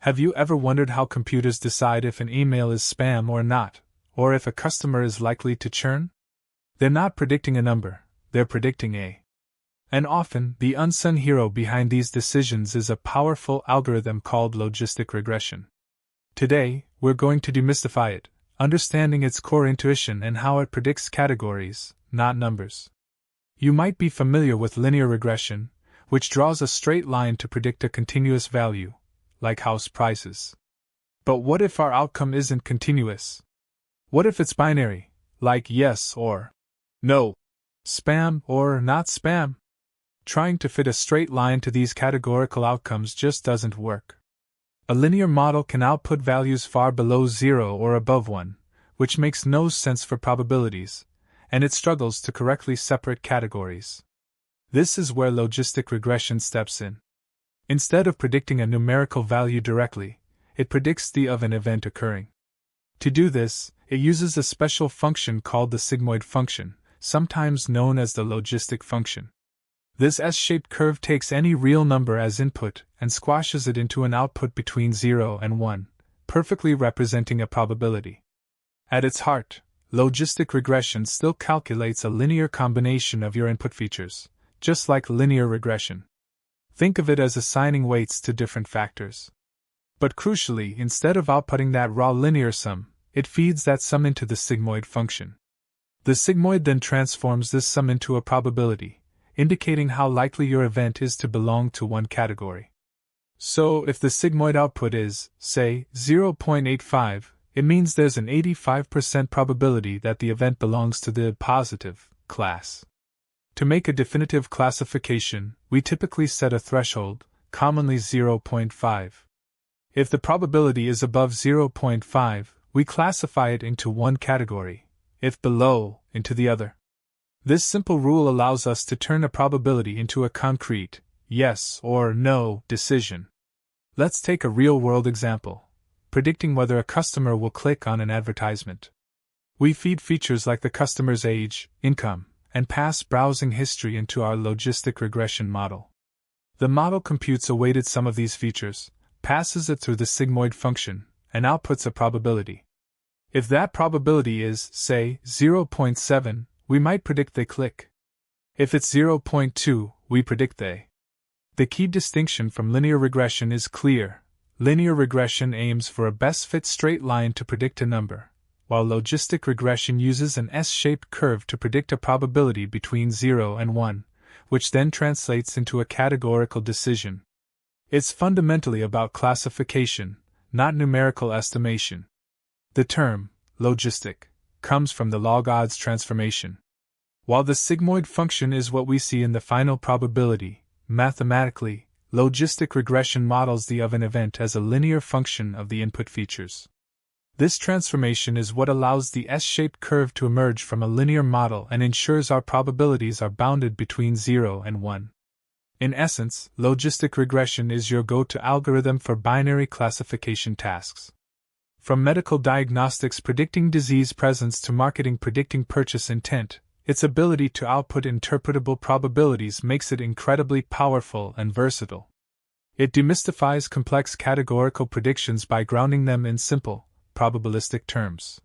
Have you ever wondered how computers decide if an email is spam or not, or if a customer is likely to churn? They're not predicting a number, they're predicting a. And often, the unsung hero behind these decisions is a powerful algorithm called logistic regression. Today, we're going to demystify it, understanding its core intuition and how it predicts categories, not numbers. You might be familiar with linear regression, which draws a straight line to predict a continuous value, like house prices. But what if our outcome isn't continuous? What if it's binary, like yes or no, spam or not spam? Trying to fit a straight line to these categorical outcomes just doesn't work. A linear model can output values far below 0 or above 1, which makes no sense for probabilities, and it struggles to correctly separate categories. This is where logistic regression steps in. Instead of predicting a numerical value directly, it predicts the of an event occurring. To do this, it uses a special function called the sigmoid function, sometimes known as the logistic function. This S-shaped curve takes any real number as input and squashes it into an output between 0 and 1, perfectly representing a probability. At its heart, logistic regression still calculates a linear combination of your input features, just like linear regression. Think of it as assigning weights to different factors. But crucially, instead of outputting that raw linear sum, it feeds that sum into the sigmoid function. The sigmoid then transforms this sum into a probability, indicating how likely your event is to belong to one category. So, if the sigmoid output is, say, 0.85, it means there's an 85% probability that the event belongs to the positive class. To make a definitive classification, we typically set a threshold, commonly 0.5. If the probability is above 0.5, we classify it into one category, if below, into the other. This simple rule allows us to turn a probability into a concrete, yes or no, decision. Let's take a real-world example, predicting whether a customer will click on an advertisement. We feed features like the customer's age, income, and past browsing history into our logistic regression model. The model computes a weighted sum of these features, passes it through the sigmoid function, and outputs a probability. If that probability is, say, 0.7, we might predict they click. If it's 0.2, we predict they. The key distinction from linear regression is clear. Linear regression aims for a best-fit straight line to predict a number, while logistic regression uses an S-shaped curve to predict a probability between 0 and 1, which then translates into a categorical decision. It's fundamentally about classification, not numerical estimation. The term, logistic, comes from the log-odds transformation. While the sigmoid function is what we see in the final probability, mathematically, logistic regression models the of an event as a linear function of the input features. This transformation is what allows the S-shaped curve to emerge from a linear model and ensures our probabilities are bounded between 0 and 1. In essence, logistic regression is your go-to algorithm for binary classification tasks. From medical diagnostics predicting disease presence to marketing predicting purchase intent, its ability to output interpretable probabilities makes it incredibly powerful and versatile. It demystifies complex categorical predictions by grounding them in simple, probabilistic terms.